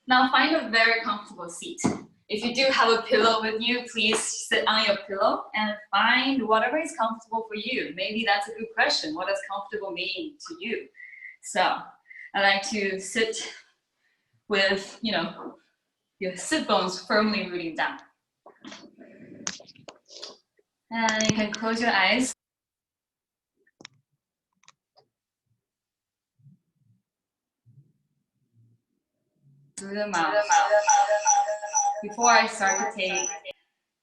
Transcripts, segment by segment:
Now find a very comfortable seat. If you do have a pillow with you, please sit on your pillow and find whatever is comfortable for you. Maybe that's a good question. What does comfortable mean to you? So I like to sit with, your sit bones firmly rooting down. And you can close your eyes. Through the mouth. Before I start to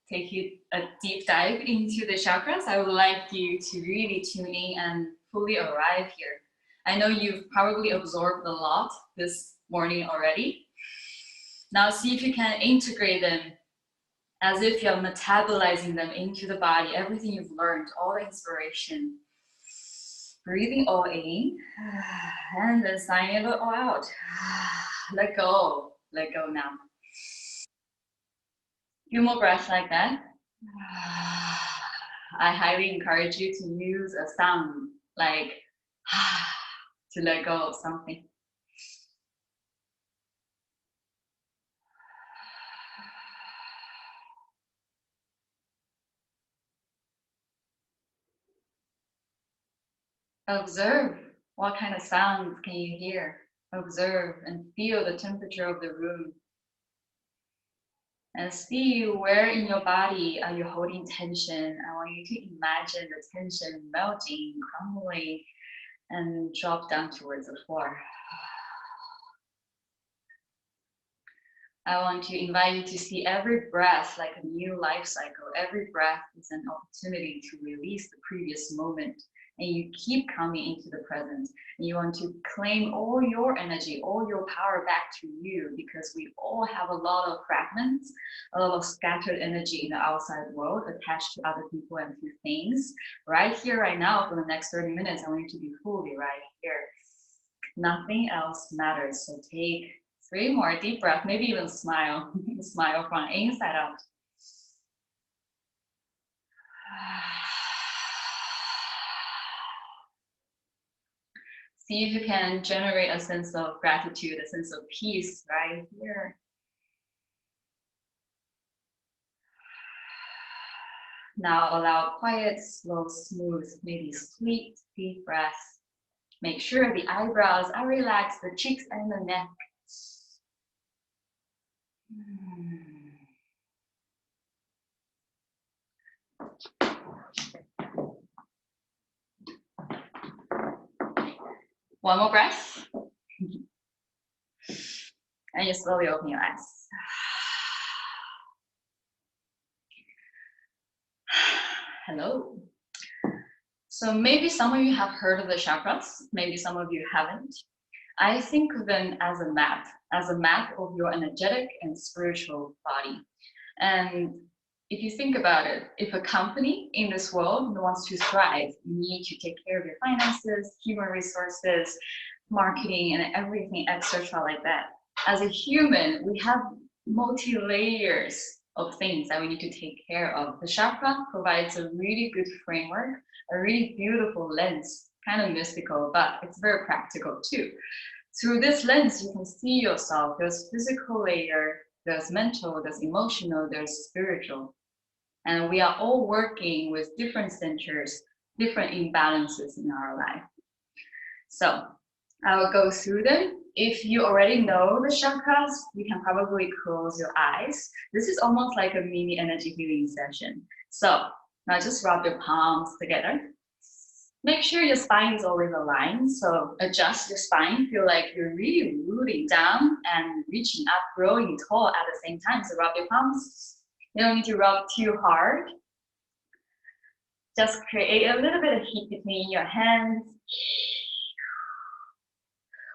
take you a deep dive into the chakras, I would like you to really tune in and fully arrive here. I know you've probably absorbed a lot this morning already. Now see if you can integrate them as if you're metabolizing them into the body, everything you've learned, all the inspiration. Breathing all in, and then signing it all out. Let go now. Few more breaths like that. I highly encourage you to use a sound like to let go of something. Observe what kind of sounds can you hear. Observe and feel the temperature of the room. And see where in your body are you holding tension. I want you to imagine the tension melting, crumbling, and drop down towards the floor. I want to invite you to see every breath like a new life cycle. Every breath is an opportunity to release the previous moment. And you keep coming into the present. And you want to claim all your energy, all your power back to you, because we all have a lot of fragments, a lot of scattered energy in the outside world attached to other people and to things. Right here, right now, for the next 30 minutes, I want you to be fully right here. Nothing else matters. So take 3 more deep breaths, maybe even smile. Smile from inside out. See if you can generate a sense of gratitude, a sense of peace right here. Now allow quiet, slow, smooth, maybe sweet, deep breaths. Make sure the eyebrows are relaxed, the cheeks and the neck. One more breath. And you slowly open your eyes. Hello. So maybe some of you have heard of the chakras, maybe some of you haven't. I think of them as a map of your energetic and spiritual body. And if you think about it, if a company in this world wants to thrive, you need to take care of your finances, human resources, marketing, and everything, etc. like that. As a human, we have multi-layers of things that we need to take care of. The chakra provides a really good framework, a really beautiful lens, kind of mystical, but it's very practical too. Through this lens, you can see yourself. There's physical layer, there's mental, there's emotional, there's spiritual. And we are all working with different centers, different imbalances in our life. So I will go through them. If you already know the chakras, you can probably close your eyes. This is almost like a mini energy healing session. So now just rub your palms together. Make sure your spine is always aligned. So adjust your spine. Feel like you're really rooting down and reaching up, growing tall at the same time. So rub your palms. You don't need to rub too hard. Just create a little bit of heat between your hands.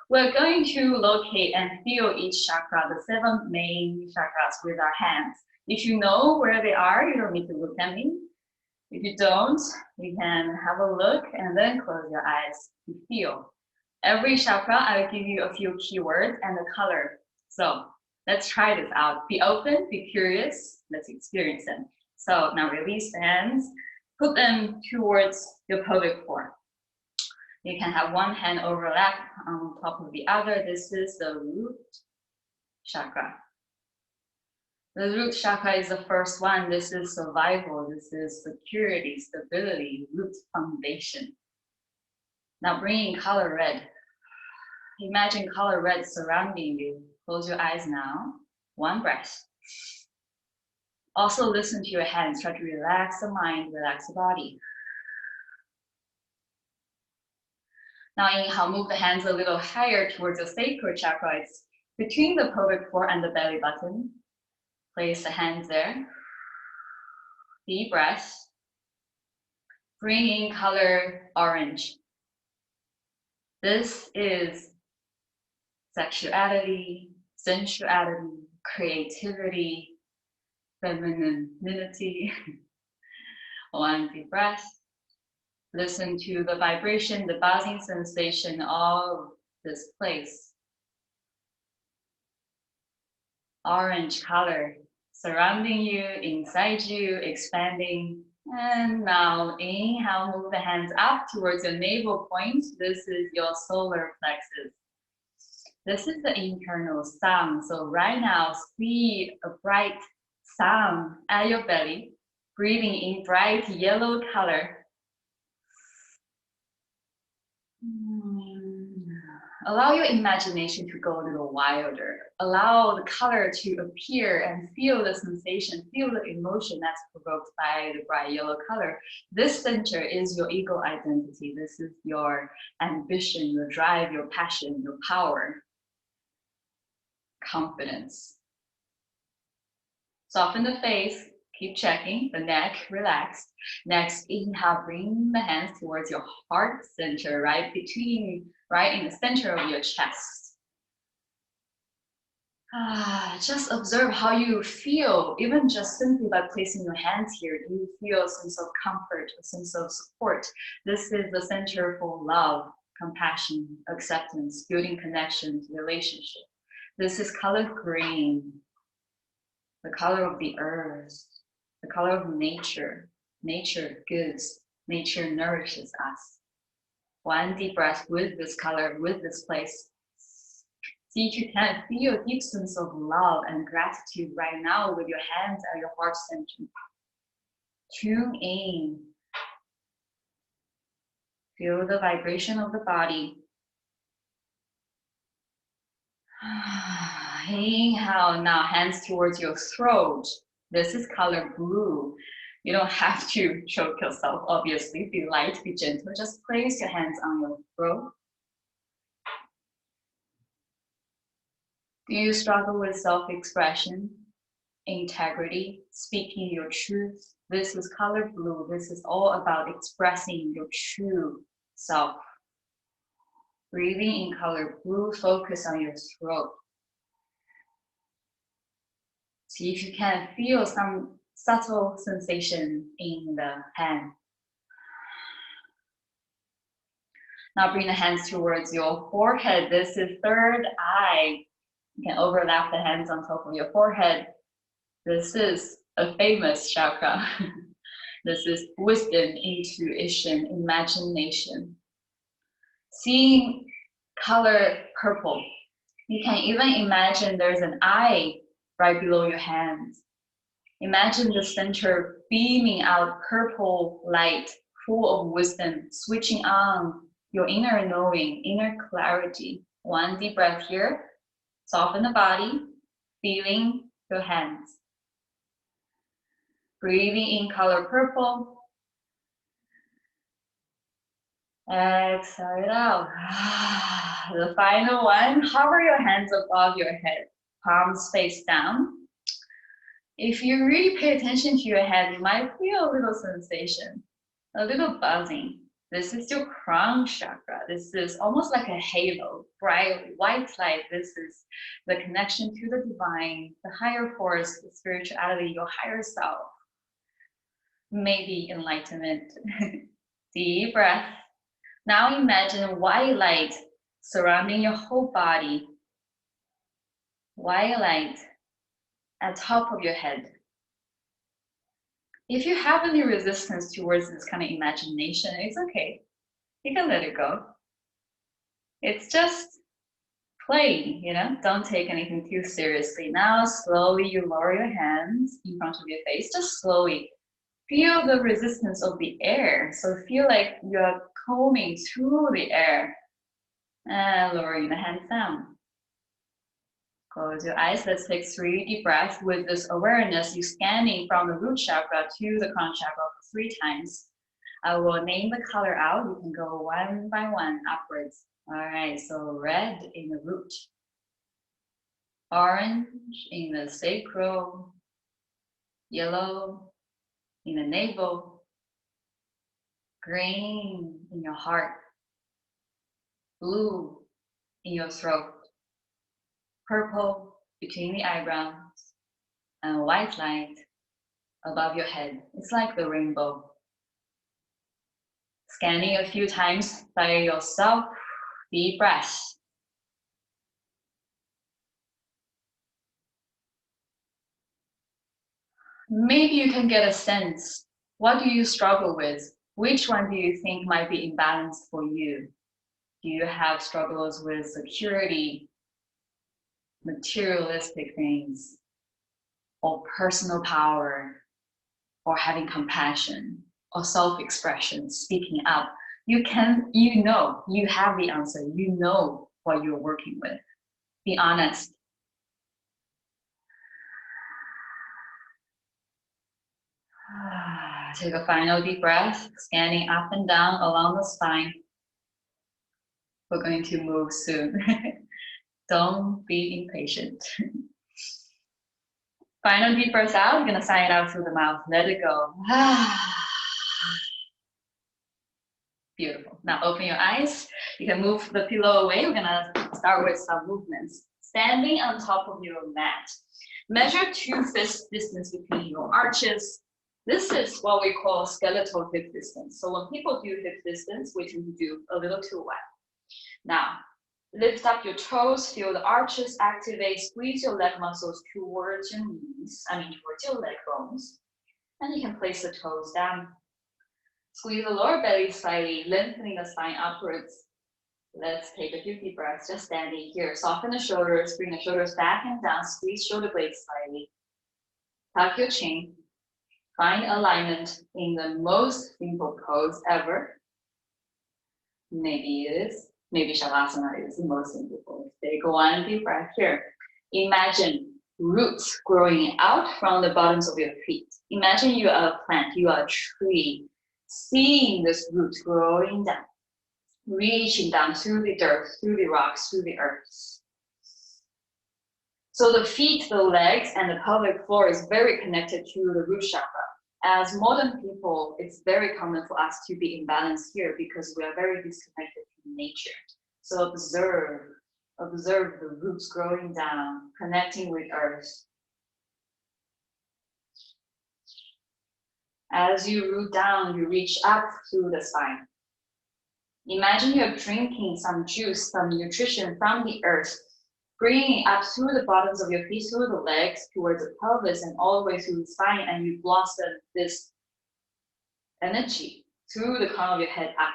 We're going to locate and feel each chakra, the 7 main chakras, with our hands. If you know where they are, you don't need to look at me. If you don't, you can have a look and then close your eyes to feel. Every chakra, I'll give you a few keywords and a color. So let's try this out. Be open, be curious, let's experience them. So now release the hands, put them towards your pelvic floor. You can have one hand overlap on top of the other. This is the root chakra. The root chakra is the first one. This is survival. This is security, stability, root foundation. Now bring in color red. Imagine color red surrounding you. Close your eyes now. One breath. Also listen to your hands. Try to relax the mind, relax the body. Now inhale, move the hands a little higher towards the sacral chakra. It's between the pelvic floor and the belly button. Place the hands there. Deep breath. Bring in color orange. This is sexuality, sensuality, creativity, femininity. One deep breath. Listen to the vibration, the buzzing sensation of this place. Orange color surrounding you, inside you, expanding. And now inhale, move the hands up towards your navel point. This is your solar plexus. This is the internal sun. So right now, see a bright sun at your belly, breathing in bright yellow color. Allow your imagination to go a little wilder. Allow the color to appear and feel the sensation, feel the emotion that's provoked by the bright yellow color. This center is your ego identity. This is your ambition, your drive, your passion, your power, confidence. Soften the face. Keep checking, the neck relaxed. Next, inhale, bring the hands towards your heart center, right in the center of your chest. Just observe how you feel, even just simply by placing your hands here. Do you feel a sense of comfort, a sense of support? This is the center for love, compassion, acceptance, building connections, relationship. This is color green, the color of the earth. The color of nature. Nature gives, nature nourishes us. One deep breath with this color, with this place. See if you can feel a deep sense of love and gratitude right now with your hands at your heart center. Tune in. Feel the vibration of the body. Inhale, now hands towards your throat. This is color blue. You don't have to choke yourself, obviously. Be light, be gentle. Just place your hands on your throat. Do you struggle with self-expression, integrity, speaking your truth? This is color blue. This is all about expressing your true self. Breathing in color blue, focus on your throat. See if you can feel some subtle sensation in the hand. Now bring the hands towards your forehead. This is third eye. You can overlap the hands on top of your forehead. This is a famous chakra. This is wisdom, intuition, imagination. Seeing color purple. You can even imagine there's an eye right below your hands. Imagine the center beaming out purple light, full of wisdom, switching on your inner knowing, inner clarity. One deep breath here. Soften the body, feeling your hands. Breathing in color purple. Exhale it out. The final one, hover your hands above your head, palms face down. If you really pay attention to your head, you might feel a little sensation, a little buzzing. This is your crown chakra. This is almost like a halo, bright white light. This is the connection to the divine, the higher force, the spirituality, your higher self. Maybe enlightenment. Deep breath. Now imagine white light surrounding your whole body. White light at top of your head. If you have any resistance towards this kind of imagination, it's okay. You can let it go. It's just playing, you know, don't take anything too seriously. Now, slowly you lower your hands in front of your face, just slowly. Feel the resistance of the air. So feel like you're combing through the air and lowering the hands down. Close your eyes. Let's take 3 deep breaths with this awareness. You scanning from the root chakra to the crown chakra 3 times. I will name the color out. You can go one by one upwards. All right, so red in the root, orange in the sacral, yellow in the navel, green in your heart, blue in your throat, purple between the eyebrows, and white light above your head. It's like the rainbow. Scanning a few times by yourself, deep breath. Maybe you can get a sense. What do you struggle with? Which one do you think might be imbalanced for you? Do you have struggles with security, materialistic things, or personal power, or having compassion, or self-expression, speaking up? You have the answer. You know what you're working with. Be honest. Take a final deep breath, scanning up and down along the spine. We're going to move soon. Don't be impatient. Final deep breath out. You're going to sigh it out through the mouth. Let it go. Beautiful. Now open your eyes. You can move the pillow away. We're going to start with some movements. Standing on top of your mat. Measure 2 fist distance between your arches. This is what we call skeletal hip distance. So when people do hip distance, we tend to do a little too wide. Now, lift up your toes, feel the arches activate, squeeze your leg muscles towards your knees, towards your leg bones. And you can place the toes down. Squeeze the lower belly slightly, lengthening the spine upwards. Let's take a few deep breaths, just standing here. Soften the shoulders, bring the shoulders back and down, squeeze shoulder blades slightly. Tuck your chin. Find alignment in the most simple pose ever. Maybe it is. Maybe Shavasana is the most simple pose. Take one deep breath here. Imagine roots growing out from the bottoms of your feet. Imagine you are a plant, you are a tree. Seeing this root growing down, reaching down through the dirt, through the rocks, through the earth. So the feet, the legs, and the pelvic floor is very connected to the root chakra. As modern people, it's very common for us to be imbalanced here because we are very disconnected from nature. So observe the roots growing down, connecting with earth. As you root down, you reach up through the spine. Imagine you're drinking some juice, some nutrition from the earth, bringing it up through the bottoms of your feet, through the legs, towards the pelvis, and all the way through the spine, and you blossom this energy through the crown of your head up.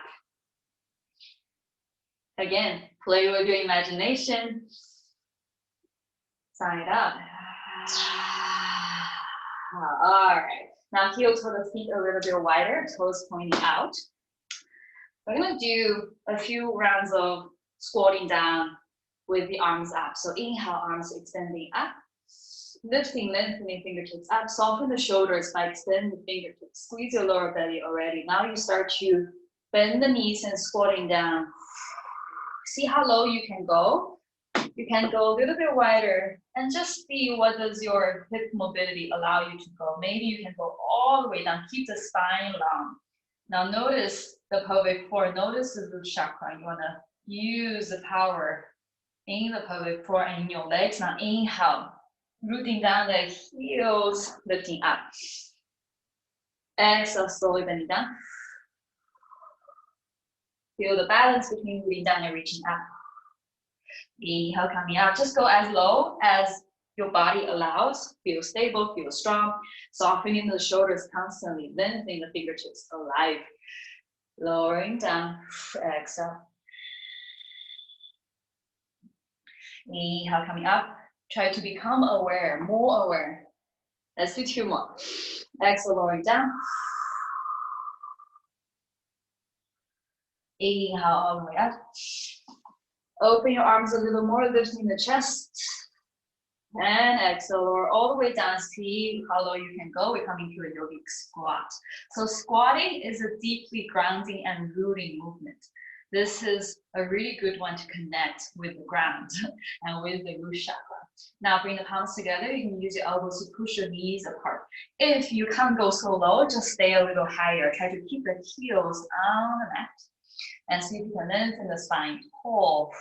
Again, play with your imagination. Sign it out. All right. Now heel to the feet a little bit wider, toes pointing out. We're gonna do a few rounds of squatting down with the arms up. So inhale, arms extending up. Lifting, lengthening fingertips up. Soften the shoulders by extending the fingertips. Squeeze your lower belly already. Now you start to bend the knees and squatting down. See how low you can go. You can go a little bit wider and just see what does your hip mobility allow you to go. Maybe you can go all the way down. Keep the spine long. Now notice the pelvic floor. Notice the root chakra. You want to use the power in the pelvic floor and in your legs. Now inhale, rooting down the heels, lifting up. Exhale, slowly bending down. Feel the balance between rooting down and reaching up. Inhale, coming out. Just go as low as your body allows. Feel stable, feel strong. Softening the shoulders constantly, lengthening the fingertips alive. Lowering down, exhale. Inhale, coming up. Try to become aware, more aware. Let's do 2 more. Exhale, lowering down. Inhale, all the way up. Open your arms a little more, lifting the chest. And exhale, lower all the way down. See how low you can go. We're coming to a yogic squat. So squatting is a deeply grounding and rooting movement. This is a really good one to connect with the ground and with the root chakra. Now bring the palms together. You can use your elbows to push your knees apart. If you can't go so low, just stay a little higher. Try to keep the heels on the mat. And see if you can lengthen the spine. Pull.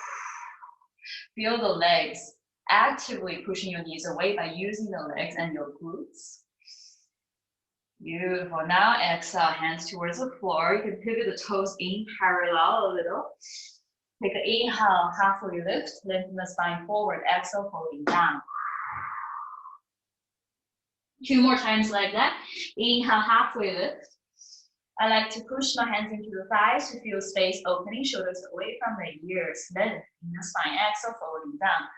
Feel the legs. Actively pushing your knees away by using the legs and your glutes. Beautiful. Now exhale, hands towards the floor. You can pivot the toes in parallel a little. Take an inhale, halfway lift, lengthen the spine forward. Exhale, folding down. 2 more times like that. Inhale, halfway lift. I like to push my hands into the thighs to feel space opening, shoulders away from the ears. Lengthen the spine. Exhale, folding down.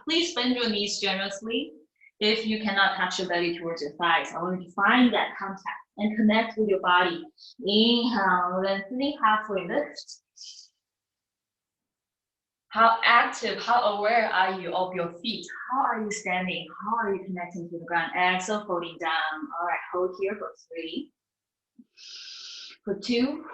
Please bend your knees generously. If you cannot touch your belly towards your thighs, I want you to find that contact and connect with your body. Inhale, lengthening, halfway lift. How active, how aware are you of your feet? How are you standing? How are you connecting to the ground? Exhale, folding down. All right, hold here for 3, for 2,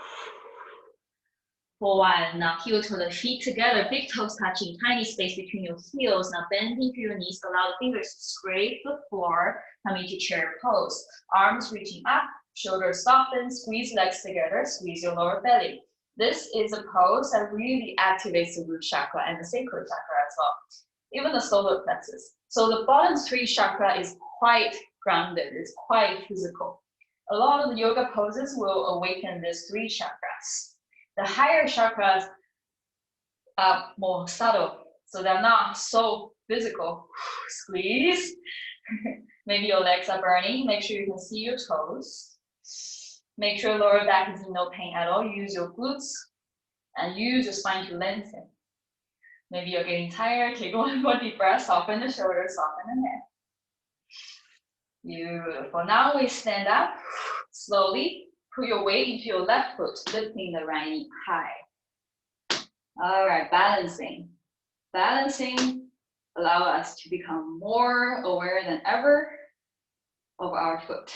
for 1. Now heel to the feet together, big toes touching, tiny space between your heels. Now bending through your knees, allow the fingers to scrape the floor, coming to chair pose. Arms reaching up, shoulders soften, squeeze legs together, squeeze your lower belly. This is a pose that really activates the root chakra and the sacral chakra as well, even the solar plexus. So the bottom 3 chakra is quite grounded, it's quite physical. A lot of the yoga poses will awaken these 3 chakras. The higher chakras are more subtle, so they're not so physical. Squeeze. Maybe your legs are burning. Make sure you can see your toes. Make sure lower back is in no pain at all. Use your glutes and use your spine to lengthen. Maybe you're getting tired. Take 1 more deep breath. Soften the shoulders, soften the neck. Beautiful. Now we stand up slowly. Put your weight into your left foot, lifting the right knee high. All right, balancing. Balancing allows us to become more aware than ever of our foot.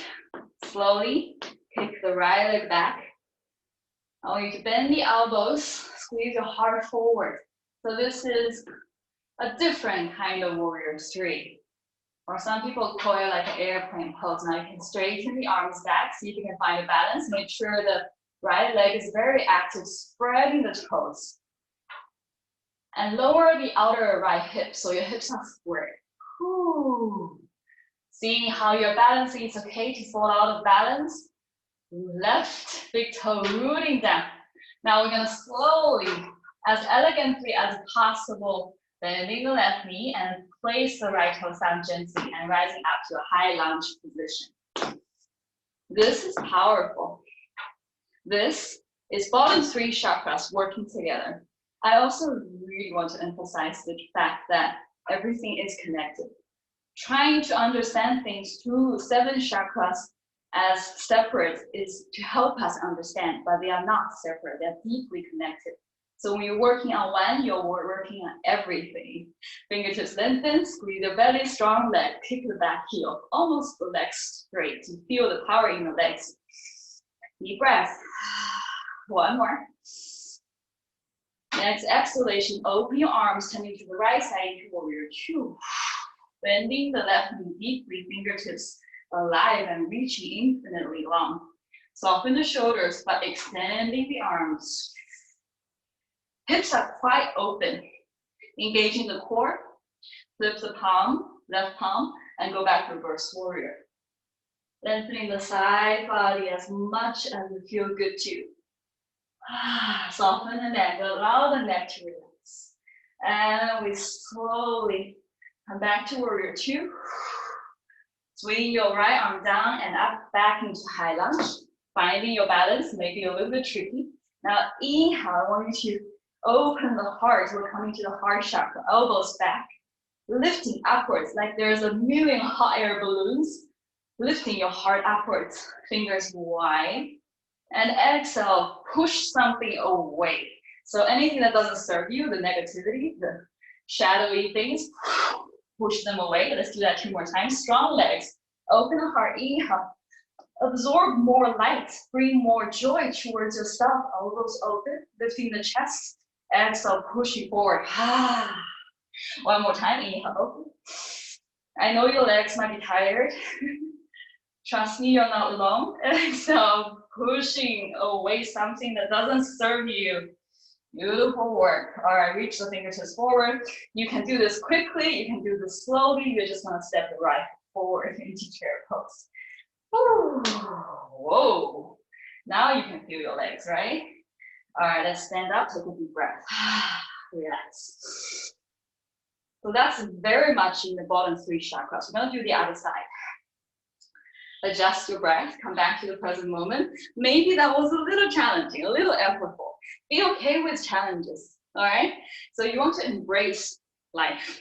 Slowly kick the right leg back. I want you to bend the elbows, squeeze your heart forward. So this is a different kind of warrior 3. Or some people call it like an airplane pose. Now you can straighten the arms back, see if you can find a balance. Make sure the right leg is very active, spreading the toes. And lower the outer right hip, so your hips are squared. Ooh. Seeing how you're balancing, it's okay to fall out of balance. Left big toe rooting down. Now we're gonna slowly, as elegantly as possible, bending the left knee and place the right toes down gently and rising up to a high lunge position. This is powerful. This is bottom 3 chakras working together. I also really want to emphasize the fact that everything is connected. Trying to understand things through 7 chakras as separate is to help us understand, but they are not separate, they're deeply connected. So when you're working on one, you're working on everything. Fingertips lengthen, squeeze the belly, strong leg, kick the back heel, almost the legs straight. You feel the power in the legs. Deep breath. 1 more. Next exhalation, open your arms, turning to the right side into warrior 2. Bending the left knee deeply, fingertips alive and reaching infinitely long. Soften the shoulders, but extending the arms. Hips are quite open. Engaging the core, flip the palm, left palm, and go back to reverse warrior. Lengthening the side body as much as you feel good to. Soften the neck, allow the neck to relax. And we slowly come back to warrior 2. Swing your right arm down and up, back into high lunge. Finding your balance may be a little bit tricky. Now inhale, I want you to Open the heart. We're coming to the heart chakra. Elbows back. Lifting upwards like there's a million hot air balloons. Lifting your heart upwards. Fingers wide. And exhale. Push something away. So anything that doesn't serve you, the negativity, the shadowy things, push them away. Let's do that 2 more times. Strong legs. Open the heart. Inhale. Absorb more light. Bring more joy towards yourself. Elbows open. Lifting the chest. Exhale. Pushing forward. One more time. Inhale. Open. I know your legs might be tired. Trust me, you're not alone. Exhale. Pushing away something that doesn't serve you. Beautiful work. All right, reach the fingertips forward. You can do this quickly. You can do this slowly. You're just gonna step right forward into chair pose. Woo. Whoa. Now you can feel your legs, right? All right, let's stand up, take a deep breath. Relax. So that's very much in the bottom 3 chakras. We're gonna do the other side. Adjust your breath, come back to the present moment. Maybe that was a little challenging, a little effortful. Be okay with challenges, all right? So you want to embrace life.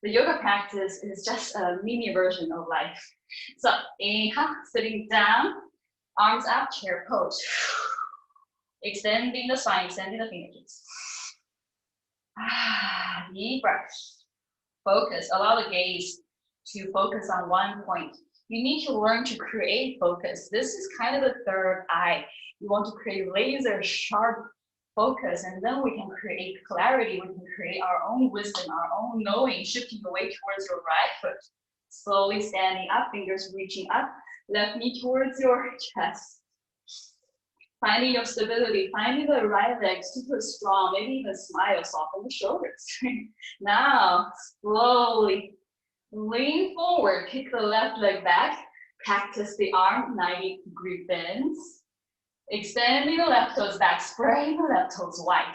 The yoga practice is just a mini version of life. So inhale, sitting down, arms up, chair pose. Extending the spine, extending the fingertips. Deep breath. Focus, allow the gaze to focus on one point. You need to learn to create focus. This is kind of the third eye. You want to create laser sharp focus, and then we can create clarity. We can create our own wisdom, our own knowing, shifting away towards your right foot. Slowly standing up, fingers reaching up, left knee towards your chest. Finding your stability, finding the right leg super strong, maybe even smile, soften the shoulders. Now, slowly lean forward, kick the left leg back, cactus the arm, 90-degree bends. Extending the left toes back, spreading the left toes wide.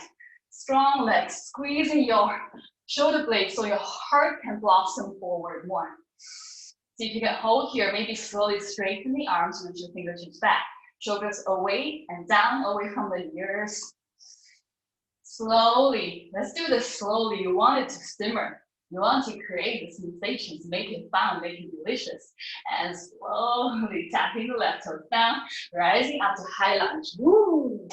Strong legs, squeezing your shoulder blades so your heart can blossom forward more. See if you can hold here, maybe slowly straighten the arms, reach your fingertips back. Shoulders away and down, away from the ears. Slowly, let's do this slowly. You want it to simmer. You want to create the sensations, make it fun, make it delicious. And slowly tapping the left toe down, rising up to high lunge. Woo!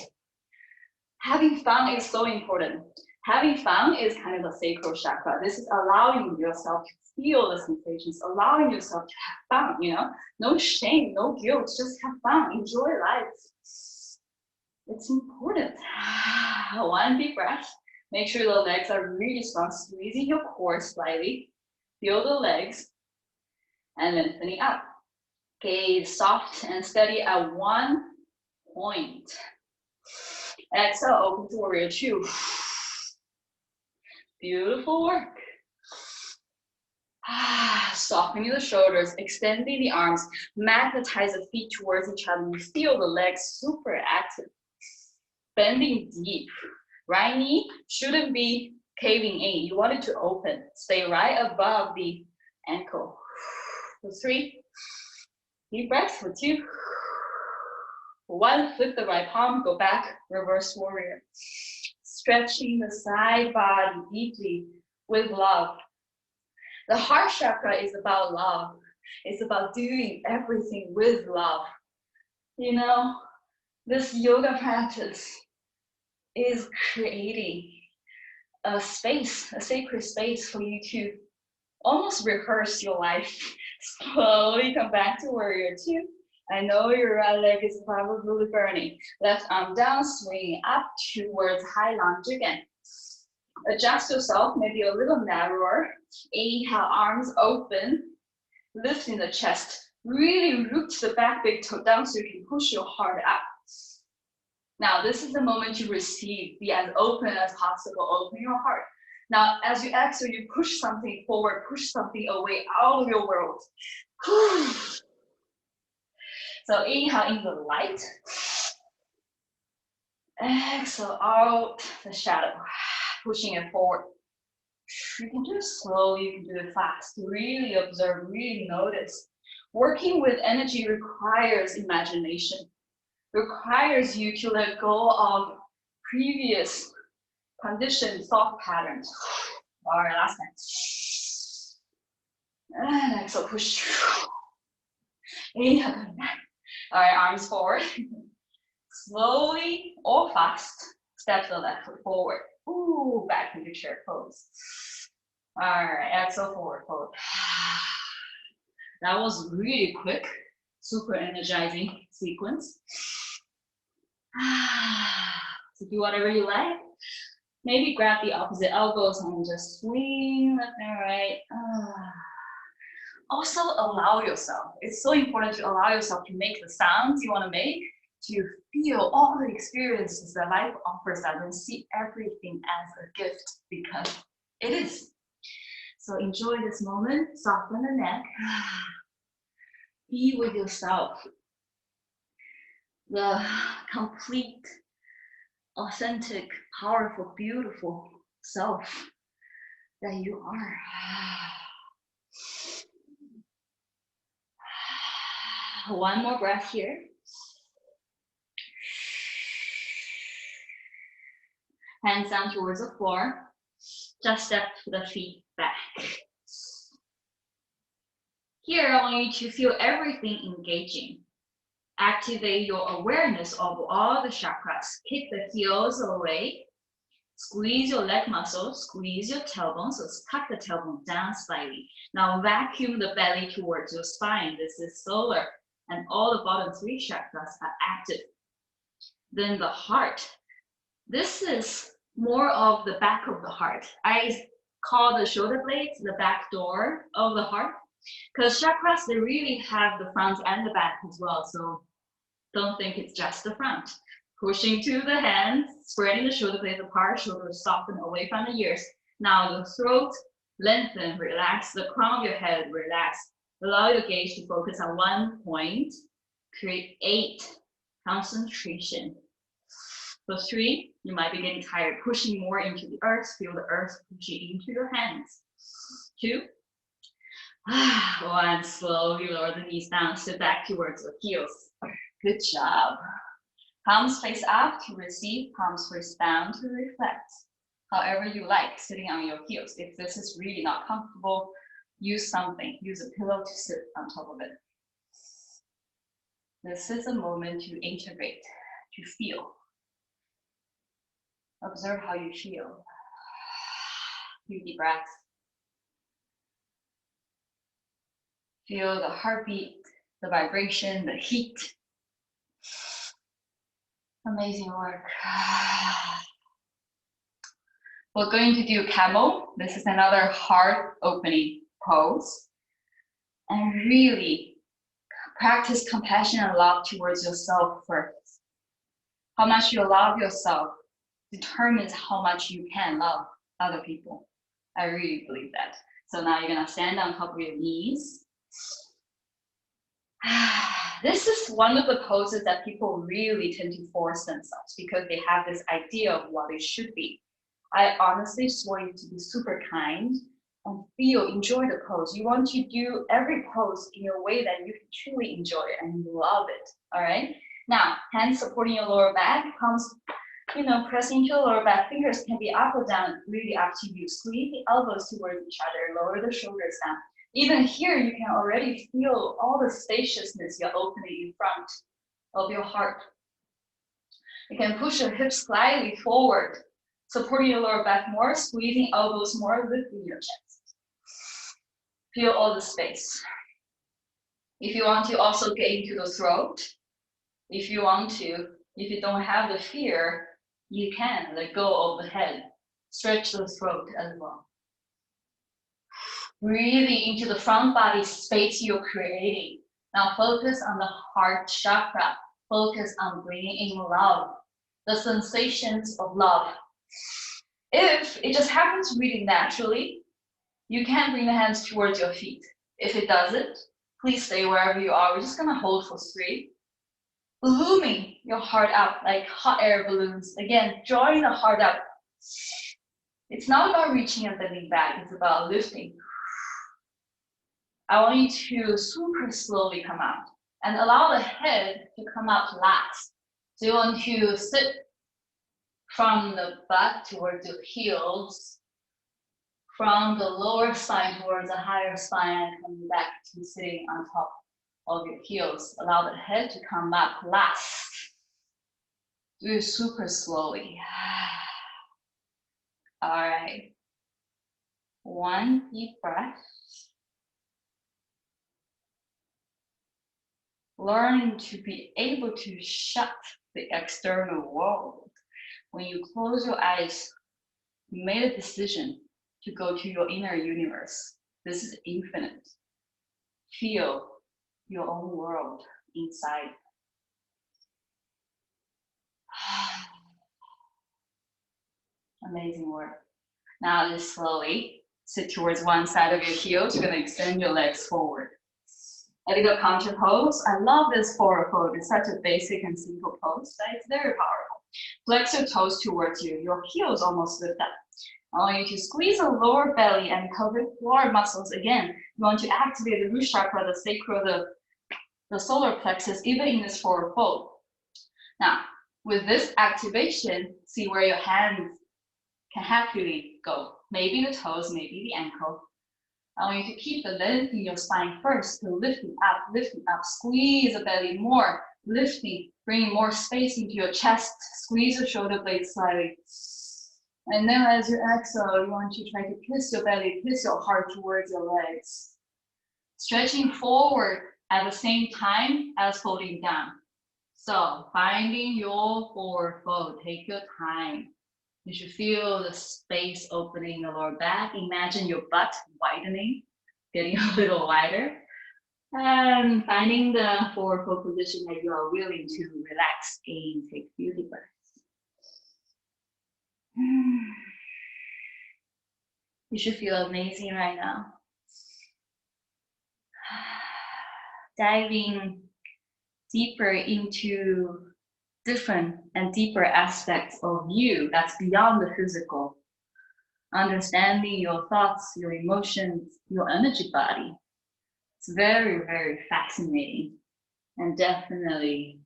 Having fun is so important. Having fun is kind of the sacral chakra. This is allowing yourself to feel the sensations, allowing yourself to have fun, you know? No shame, no guilt, just have fun, enjoy life. It's important. One deep breath. Make sure the legs are really strong, squeezing your core slightly. Feel the legs, and lengthening up. Gaze soft and steady at one point. Exhale, open to warrior 2. Beautiful work. Softening the shoulders, extending the arms, magnetize the feet towards each other. You feel the legs super active. Bending deep. Right knee shouldn't be caving in. You want it to open. Stay right above the ankle. For 3. Deep breath for 2. 1, flip the right palm, go back, reverse warrior. Stretching the side body deeply with love. The heart chakra is about love. It's about doing everything with love. You know, this yoga practice is creating a space, a sacred space for you to almost rehearse your life. Slowly come back to warrior 2. I know your right leg is probably burning. Left arm down, swing up towards high lunge again. Adjust yourself, maybe a little narrower. Inhale, arms open, lifting the chest. Really root the back big toe down so you can push your heart up. Now, this is the moment you receive. Be as open as possible. Open your heart. Now, as you exhale, you push something forward, push something away out of your world. So inhale in the light. Exhale out the shadow, pushing it forward. You can do it slowly, you can do it fast. Really observe, really notice. Working with energy requires imagination, requires you to let go of previous conditioned soft patterns. All right, last time. And exhale, push. Inhale, coming back. All right, arms forward. Slowly or fast, step the left foot forward. Ooh, back into chair pose. All right, exhale, forward fold. That was really quick, super energizing sequence. So do whatever you like. Maybe grab the opposite elbows and just swing left and right. Also allow yourself. It's so important to allow yourself to make the sounds you want to make, to feel all the experiences that life offers us and see everything as a gift, because it is. So enjoy this moment, soften the neck. Be with yourself. The complete, authentic, powerful, beautiful self that you are. One more breath here. Hands down towards the floor. Just step the feet back. Here, I want you to feel everything engaging. Activate your awareness of all the chakras. Kick the heels away. Squeeze your leg muscles. Squeeze your tailbone. So tuck the tailbone down slightly. Now vacuum the belly towards your spine. This is solar. And all the bottom three chakras are active. Then the heart. This is more of the back of the heart. I call the shoulder blades the back door of the heart, because chakras, they really have the front and the back as well. So don't think it's just the front. Pushing to the hands, spreading the shoulder blades apart, shoulders soften away from the ears. Now the throat, lengthen, relax. The crown of your head, relax. Allow your gaze to focus on one point. Create concentration. For 3, you might be getting tired, pushing more into the earth. Feel the earth pushing into your hands. 2, 1, slowly lower the knees down, sit back towards the heels. Good job. Palms face up to receive, palms face down to reflect. However you like, sitting on your heels. If this is really not comfortable, use something. Use a pillow to sit on top of it. This is a moment to integrate, to feel. Observe how you feel. Few deep breaths. Feel the heartbeat, the vibration, the heat. Amazing work. We're going to do camel. This is another heart opening pose. And really practice compassion and love towards yourself first. How much you love yourself determines how much you can love other people. I really believe that. So now you're gonna stand on top of your knees. This is one of the poses that people really tend to force themselves because they have this idea of what it should be. I honestly just want you to be super kind and enjoy the pose. You want to do every pose in a way that you can truly enjoy it and you love it, all right? Now, hands supporting your lower back, palms, pressing into your lower back. Fingers can be up or down, really up to you. Squeeze the elbows towards each other, lower the shoulders down. Even here, you can already feel all the spaciousness you're opening in front of your heart. You can push your hips slightly forward, supporting your lower back more, squeezing elbows more, lifting your chest. Feel all the space. If you want to also get into the throat, if you don't have the fear, you can let go of the head. Stretch the throat as well. Breathing into the front body space you're creating. Now focus on the heart chakra. Focus on bringing in love, the sensations of love. If it just happens really naturally, you can bring the hands towards your feet. If it doesn't, please stay wherever you are. We're just gonna hold for 3. Ballooning your heart up like hot air balloons. Again, drawing the heart up. It's not about reaching and bending back, it's about lifting. I want you to super slowly come out and allow the head to come out last. So you want to sit from the butt towards your heels, from the lower spine towards the higher spine, and coming back to sitting on top of your heels. Allow the head to come up last. Do it super slowly. All right. One deep breath. Learn to be able to shut the external world. When you close your eyes, you made a decision to go to your inner universe. This is infinite. Feel your own world inside. Amazing work. Now just slowly sit towards one side of your heels. You're going to extend your legs forward. A little counter pose. I love this forward fold. It's such a basic and simple pose, but it's very powerful. Flex your toes towards you. Your heels almost lift up. I want you to squeeze the lower belly and pelvic floor muscles again. You want to activate the root chakra, the sacral, the solar plexus, even in this forward fold. Now, with this activation, see where your hands can happily go. Maybe the toes, maybe the ankle. I want you to keep the length in your spine first, so lifting up, squeeze the belly more, lifting, bringing more space into your chest, squeeze your shoulder blades slightly. And then as you exhale, you want to try to kiss your belly, kiss your heart towards your legs. Stretching forward at the same time as folding down. So finding your forward fold, take your time. You should feel the space opening in the lower back. Imagine your butt widening, getting a little wider. And finding the forward fold position that you are willing to relax in. Take a few deep breaths. You should feel amazing right now. Diving deeper into different and deeper aspects of you that's beyond the physical. Understanding your thoughts, your emotions, your energy body. It's very, very fascinating and definitely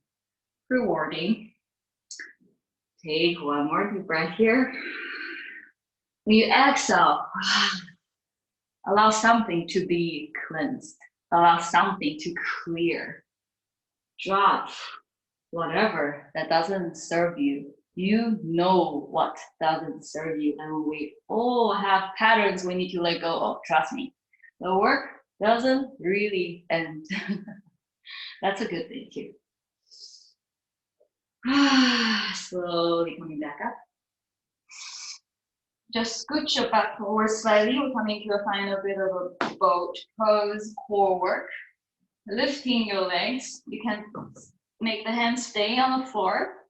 rewarding. Take one more deep breath here. When you exhale, allow something to be cleansed. Allow something to clear. Drop whatever that doesn't serve you. You know what doesn't serve you, and we all have patterns we need to let go of, trust me. The work doesn't really end. That's a good thing too. Slowly coming back up. Just scooch your back forward slightly. We're coming to find a bit of a boat pose, core work. Lifting your legs. You can make the hands stay on the floor.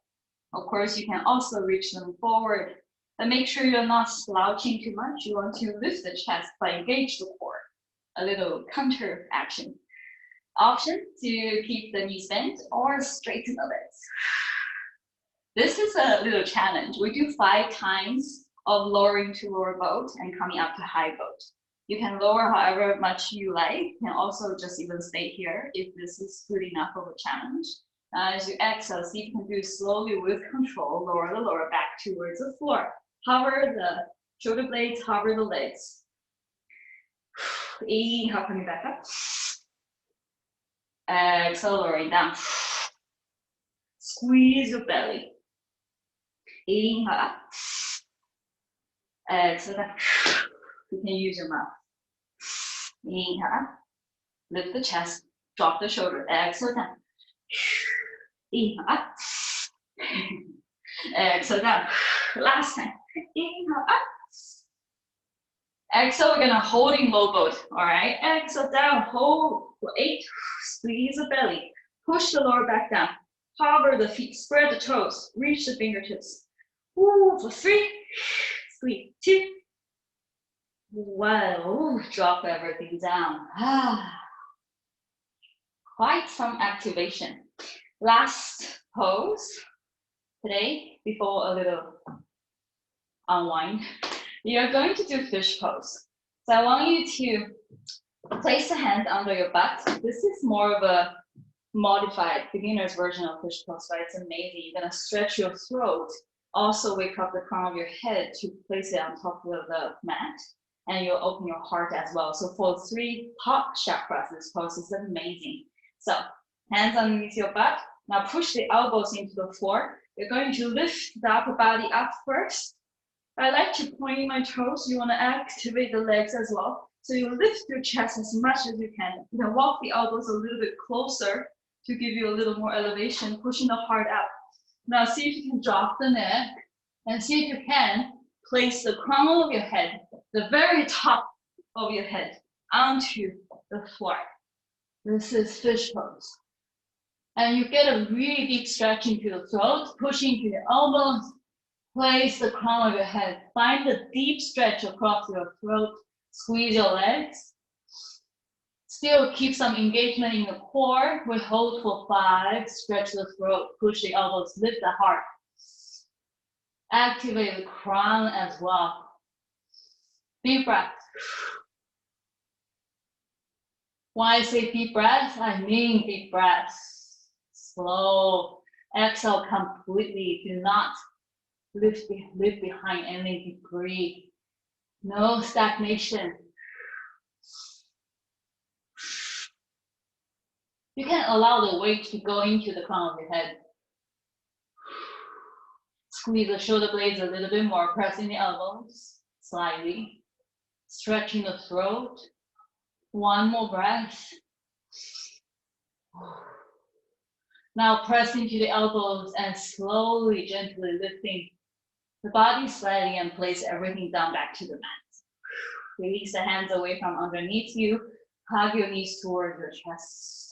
Of course, you can also reach them forward, but make sure you're not slouching too much. You want to lift the chest but engage the core. A little counter action. Option to keep the knees bent or straighten the legs. This is a little challenge. We do 5 times of lowering to lower boat and coming up to high boat. You can lower however much you like. You can also just even stay here if this is good enough of a challenge. As you exhale, see if you can do slowly with control, lower the lower back towards the floor. Hover the shoulder blades, hover the legs. Inhale, coming back up. Exhale, lowering down. Squeeze your belly. Inhale up. Exhale down. You can use your mouth. Inhale up. Lift the chest. Drop the shoulder. Exhale down. Inhale up. Exhale down. Last time. Inhale up. Exhale, we're gonna hold in low boat. All right. Exhale down. Hold for 8. Squeeze the belly. Push the lower back down. Hover the feet. Spread the toes. Reach the fingertips. Ooh, for 3. Squeeze. 2. 1. Ooh, drop everything down. Quite some activation. Last pose today before a little unwind. You're going to do fish pose. So I want you to place the hand under your butt. This is more of a modified beginner's version of fish pose, but it's amazing. You're gonna stretch your throat Also wake up the crown of your head to place it on top of the mat. And you'll open your heart as well. So for 3 top chakras, this pose is amazing. So hands underneath your butt. Now push the elbows into the floor. You're going to lift the upper body up first. I like to point my toes. You want to activate the legs as well. So you lift your chest as much as you can. You can walk the elbows a little bit closer to give you a little more elevation, pushing the heart up. Now see if you can drop the neck and see if you can place the crown of your head, the very top of your head, onto the floor. This is fish pose. And you get a really deep stretch into the throat, pushing into the elbows, place the crown of your head. Find the deep stretch across your throat, squeeze your legs. Still keep some engagement in the core. We hold for 5, stretch the throat, push the elbows, lift the heart. Activate the crown as well. Deep breath. When I say deep breath, I mean deep breath. Slow. Exhale completely. Do not lift behind any debris. No stagnation. You can allow the weight to go into the crown of your head. Squeeze the shoulder blades a little bit more, pressing the elbows slightly. Stretching the throat. One more breath. Now press into the elbows and slowly, gently lifting the body slightly and place everything down back to the mat. Release the hands away from underneath you. Hug your knees towards your chest.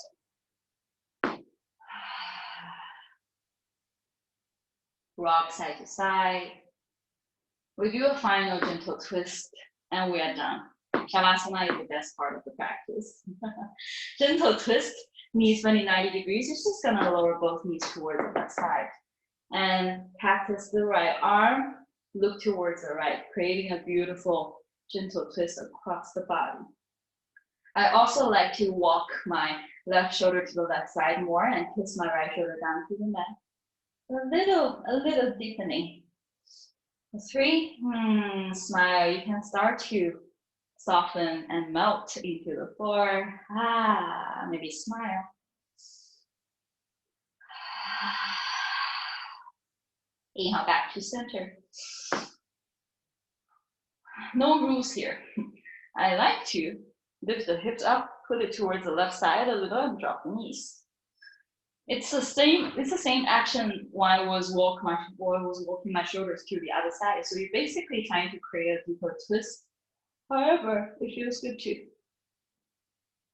Rock side to side. We do a final gentle twist and we are done. Shavasana is the best part of the practice. Gentle twist, knees bending 90 degrees. You're just gonna lower both knees towards the left side. And practice the right arm, look towards the right, creating a beautiful gentle twist across the body. I also like to walk my left shoulder to the left side more and kiss my right shoulder down to the mat. A little deepening. 3, smile. You can start to soften and melt into the floor. Maybe smile. Inhale back to center. No rules here. I like to lift the hips up, put it towards the left side a little, and drop the knees. It's the same action when I was walking my shoulders to the other side. So you're basically trying to create a deeper twist. However, it feels good too.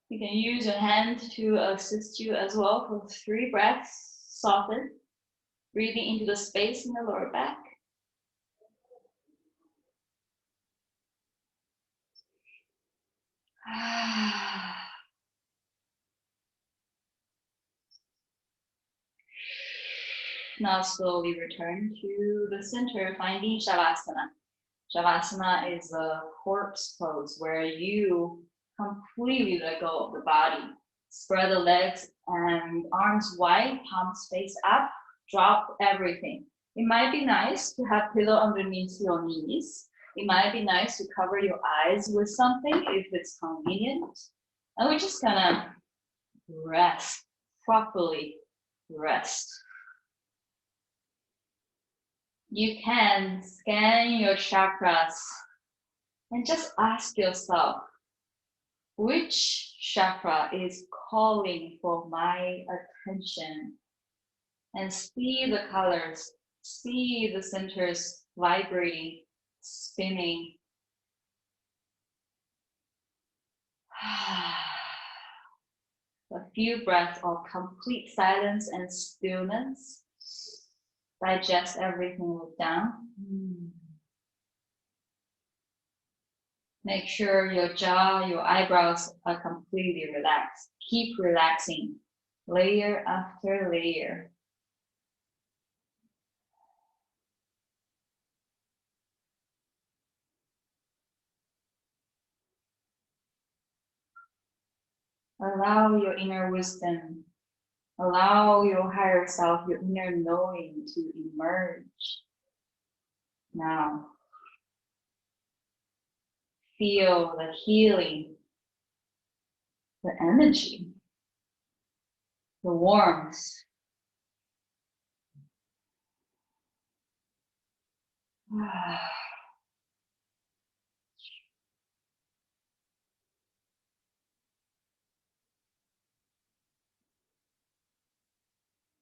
You can use your hand to assist you as well for 3 breaths. Soften, breathing into the space in the lower back. Now slowly return to the center, finding Shavasana. Shavasana is a corpse pose where you completely let go of the body. Spread the legs and arms wide, palms face up, drop everything. It might be nice to have pillow underneath your knees. It might be nice to cover your eyes with something if it's convenient. And we're just gonna rest, properly rest. You can scan your chakras and just ask yourself, which chakra is calling for my attention? And see the colors, see the centers vibrating, spinning. A few breaths of complete silence and stillness. Digest everything down. Make sure your jaw, your eyebrows are completely relaxed. Keep relaxing, layer after layer. Allow your inner wisdom, allow your higher self, your inner knowing to emerge. Now, feel the healing, the energy, the warmth.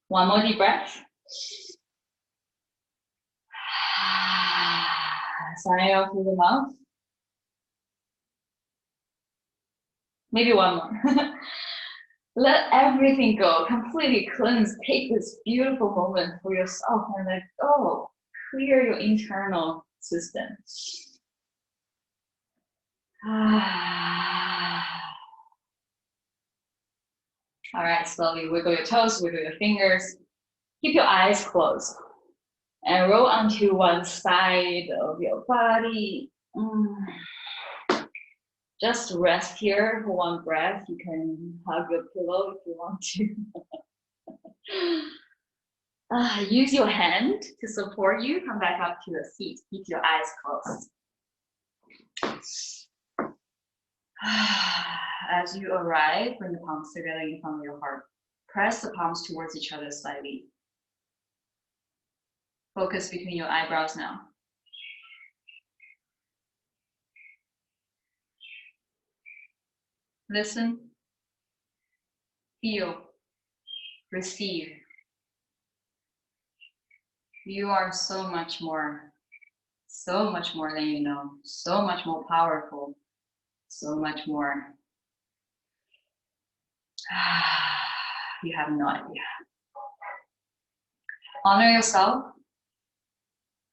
One more deep breath. Sign out through the mouth. Maybe one more. Let everything go, completely cleanse. Take this beautiful moment for yourself and let go. Clear your internal system. All right, slowly wiggle your toes, wiggle your fingers. Keep your eyes closed and roll onto one side of your body. Just rest here for one breath. You can hug your pillow if you want to. Use your hand to support you. Come back up to the seat. Keep your eyes closed. As you arrive, bring the palms together in front of your heart. Press the palms towards each other slightly. Focus between your eyebrows now. Listen, feel, receive. You are so much more than you know, so much more powerful, so much more. You have no idea. Honor yourself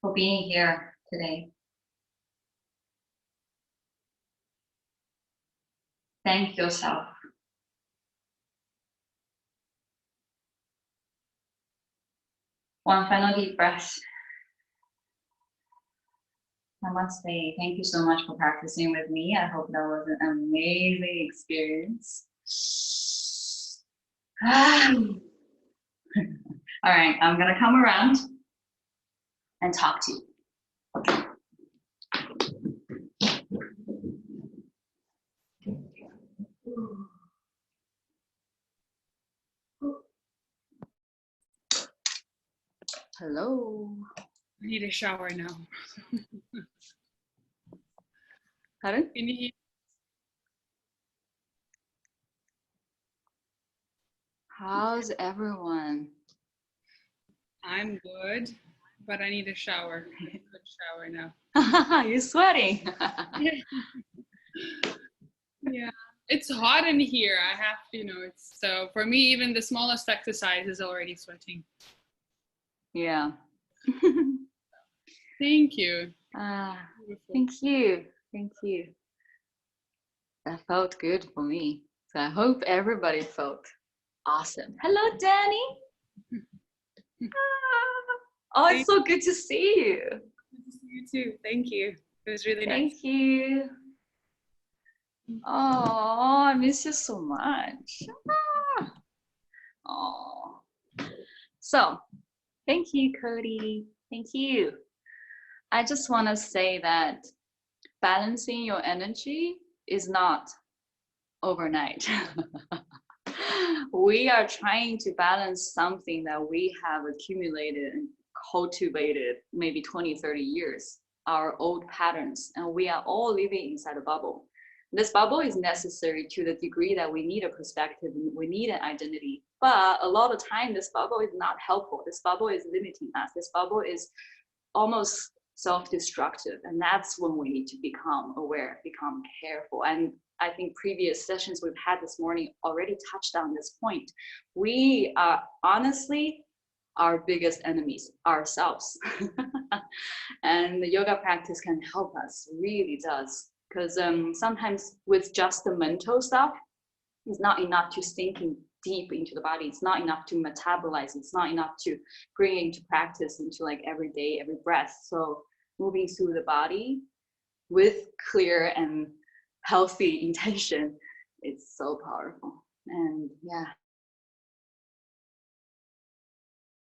for being here today. Thank yourself. One final deep breath. Namaste. Thank you so much for practicing with me. I hope that was an amazing experience. All right, I'm gonna come around and talk to you. Hello. I need a shower now. Pardon? Can you hear? How's everyone? I'm good, but I need a shower. I need a good shower now. You're sweating. Yeah, it's hot in here. I have to, it's so for me, even the smallest exercise is already sweating. Yeah. Thank you. Thank you. Thank you. That felt good for me. So I hope everybody felt awesome. Hello, Danny. Oh, it's so good to see you. Good to see you too. Thank you. It was really nice. Thank you. Oh, I miss you so much. Oh. So, thank you, Cody. Thank you. I just want to say that balancing your energy is not overnight. We are trying to balance something that we have accumulated and cultivated maybe 20, 30 years, our old patterns, and we are all living inside a bubble. This bubble is necessary to the degree that we need a perspective, we need an identity, but a lot of time this bubble is not helpful. This bubble is limiting us. This bubble is almost self-destructive, and that's when we need to become aware, become careful. And I think previous sessions we've had this morning already touched on this point. We are honestly our biggest enemies, ourselves. And the yoga practice can help us, really does. Because sometimes with just the mental stuff, it's not enough to sink in deep into the body. It's not enough to metabolize. It's not enough to bring into practice into like every day, every breath. So moving through the body with clear and healthy intention, it's so powerful. And yeah,